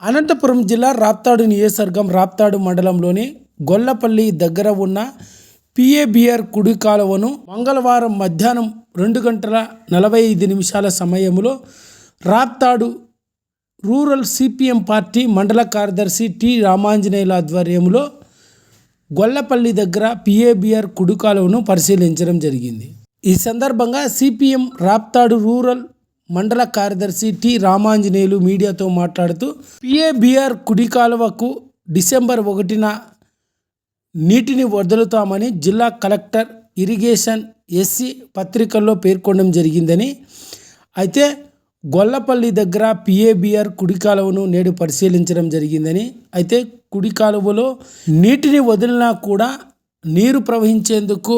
అనంతపురం జిల్లా రాప్తాడు నియోజకవర్గం రాప్తాడు మండలంలోని గొల్లపల్లి దగ్గర ఉన్న పిఏబిఆర్ కుడి కాలువను మంగళవారం మధ్యాహ్నం 2:45 సమయంలో రాప్తాడు రూరల్ సిపిఎం పార్టీ మండల కార్యదర్శి టి రామాంజనేయుల ఆధ్వర్యంలో గొల్లపల్లి దగ్గర పిఏబిఆర్ కుడి కాలువను పరిశీలించడం జరిగింది. ఈ సందర్భంగా సిపిఎం రాప్తాడు రూరల్ మండల కార్యదర్శి టి రామాంజనేయులు మీడియాతో మాట్లాడుతూ పిఏబిఆర్ కుడి కాలువకు డిసెంబర్ 1న నీటిని వదులుతామని జిల్లా కలెక్టర్ ఇరిగేషన్ ఎస్సీ పత్రికల్లో పేర్కొనడం జరిగిందని, అయితే గొల్లపల్లి దగ్గర పిఏబిఆర్ కుడి కాలువను నేడు పరిశీలించడం జరిగిందని, అయితే కుడి కాలువలో నీటిని వదిలినా కూడా నీరు ప్రవహించేందుకు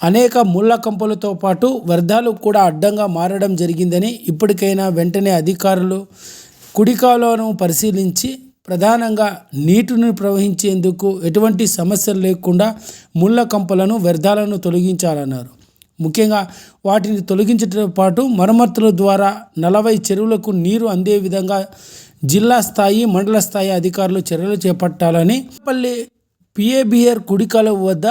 అనేక ముళ్ళ కంపలతో పాటు వ్యర్థాలు కూడా అడ్డంగా మారడం జరిగిందని, ఇప్పటికైనా వెంటనే అధికారులు కుడి కాలువను పరిశీలించి ప్రధానంగా నీటిని ప్రవహించేందుకు ఎటువంటి సమస్యలు లేకుండా ముళ్ళ కంపలను వ్యర్థాలను తొలగించాలన్నారు. ముఖ్యంగా వాటిని తొలగించడంతో పాటు మరమ్మతుల ద్వారా 40 చెరువులకు నీరు అందే విధంగా జిల్లా స్థాయి మండల స్థాయి అధికారులు చర్యలు చేపట్టాలని పల్లి పిఏబిఆర్ కుడి కాలువ వద్ద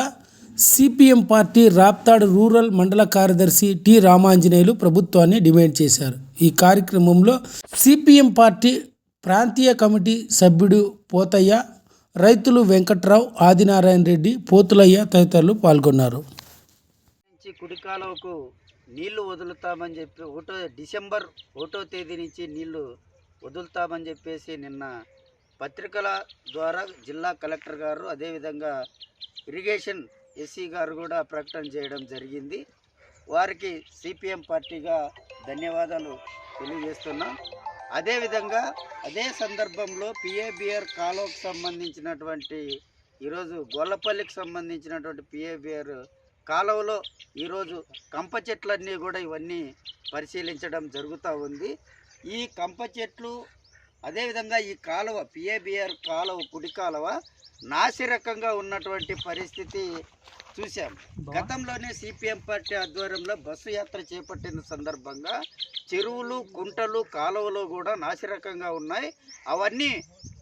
సిపిఎం పార్టీ రాప్తాడు రూరల్ మండల కార్యదర్శి టి రామాంజనేయులు ప్రభుత్వాన్ని డిమాండ్ చేశారు. ఈ కార్యక్రమంలో సిపిఎం పార్టీ ప్రాంతీయ కమిటీ సభ్యుడు పోతయ్య, రైతులు వెంకట్రావు, ఆదినారాయణ రెడ్డి, పోతులయ్య తదితరులు పాల్గొన్నారు. కుడి కాలువకు నీళ్లు వదులుతామని చెప్పి డిసెంబర్ 1వ తేదీ నుంచి నీళ్లు వదులుతామని చెప్పేసి నిన్న పత్రికల ద్వారా జిల్లా కలెక్టర్ గారు అదేవిధంగా ఇరిగేషన్ ఎస్సీ గారు కూడా ప్రకటన చేయడం జరిగింది. వారికి సిపిఎం పార్టీగా ధన్యవాదాలు తెలియజేస్తున్నాం. అదేవిధంగా అదే సందర్భంలో పిఏబిఆర్ కాలువకు సంబంధించినటువంటి ఈరోజు గొల్లపల్లికి సంబంధించినటువంటి పిఏబిఆర్ కాలువలో ఈరోజు కంప చెట్లన్నీ కూడా ఇవన్నీ పరిశీలించడం జరుగుతూ ఉంది. ఈ కంప చెట్లు అదేవిధంగా ఈ కాలువ పిఏబిఆర్ కాలువ కుడి కాలువ నాసిరకంగా ఉన్నటువంటి పరిస్థితి చూసాం. గతంలోనే సిపిఎం పార్టీ ఆధ్వర్యంలో బస్సు యాత్ర చేపట్టిన సందర్భంగా చెరువులు, కుంటలు, కాలువలు కూడా నాసిరకంగా ఉన్నాయి. అవన్నీ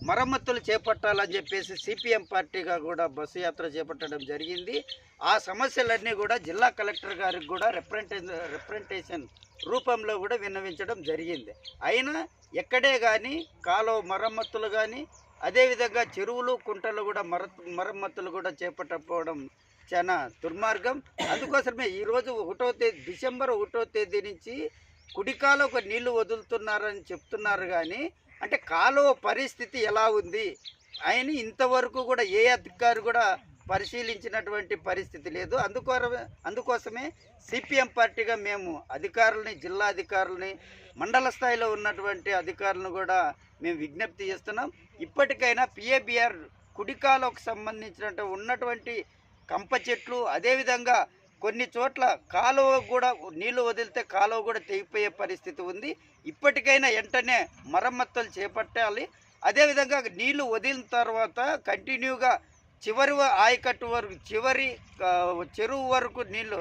మరమ్మతులు చేపట్టాలని చెప్పేసి సిపిఎం పార్టీగా కూడా బస్సు యాత్ర చేపట్టడం జరిగింది. ఆ సమస్యలన్నీ కూడా జిల్లా కలెక్టర్ గారికి కూడా రిప్రజెంటేషన్ రూపంలో కూడా విన్నవించడం జరిగింది. అయినా ఎక్కడే కానీ కాలువ మరమ్మతులు కానీ అదేవిధంగా చెరువులు, కుంటలు కూడా మరమ్మతులు కూడా చేపట్టకపోవడం చాలా దుర్మార్గం. అందుకోసమే ఈరోజు డిసెంబర్ 1వ తేదీ నుంచి కుడి కాలువకు నీళ్లు వదులుతున్నారని చెప్తున్నారు. కానీ అంటే కాలువ పరిస్థితి ఎలా ఉంది ఆయన ఇంతవరకు కూడా ఏ అధికారి కూడా పరిశీలించినటువంటి పరిస్థితి లేదు. అందుకోసమే సిపిఎం పార్టీగా మేము అధికారులని, జిల్లా అధికారులని, మండల స్థాయిలో ఉన్నటువంటి అధికారులను కూడా మేము విజ్ఞప్తి చేస్తున్నాం. ఇప్పటికైనా పిఏబిఆర్ కుడి కాలువకు సంబంధించినటువంటి ఉన్నటువంటి కంప చెట్లు అదేవిధంగా కొన్ని చోట్ల కాలువ కూడా నీళ్లు వదిలితే కాలువ కూడా తెగిపోయే పరిస్థితి ఉంది. ఇప్పటికైనా వెంటనే మరమ్మతులు చేపట్టాలి. అదేవిధంగా నీళ్లు వదిలిన తర్వాత కంటిన్యూగా చివరి ఆయకట్టు వరకు చివరి చెరువు వరకు నీళ్లు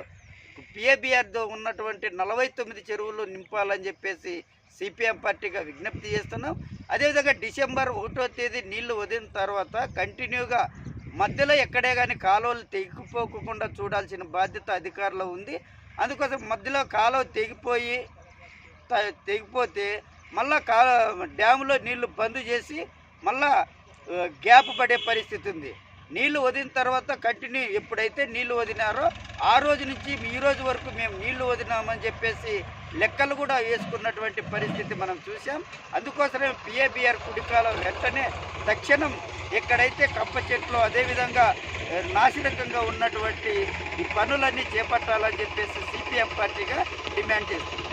పిఏబిఆర్తో ఉన్నటువంటి 49 చెరువులు నింపాలని చెప్పేసి సిపిఎం పార్టీగా విజ్ఞప్తి చేస్తున్నాం. అదేవిధంగా డిసెంబర్ 1వ తేదీ నీళ్లు వదిలిన తర్వాత కంటిన్యూగా మధ్యలో ఎక్కడే కానీ కాలువలు తెగిపోకుండా చూడాల్సిన బాధ్యత అధికారులు ఉంది. అందుకోసం మధ్యలో కాలువ తెగిపోతే మళ్ళా డ్యాములో నీళ్లు బంద్ చేసి మళ్ళా గ్యాప్ పడే పరిస్థితి ఉంది. నీళ్లు వదిలిన తర్వాత కంటిన్యూ ఎప్పుడైతే నీళ్లు వదిలినారో ఆ రోజు నుంచి ఈ రోజు వరకు మేము నీళ్లు వదిలినామని చెప్పేసి లెక్కలు కూడా వేసుకున్నటువంటి పరిస్థితి మనం చూసాం. అందుకోసమే పిఏబిఆర్ కుడి కాలువ వెంటనే తక్షణం ఎక్కడైతే కంప చెట్లు అదేవిధంగా నాసిరకంగా ఉన్నటువంటి ఈ పనులన్నీ చేపట్టాలని చెప్పేసి సిపిఎం పార్టీగా డిమాండ్ చేస్తుంది.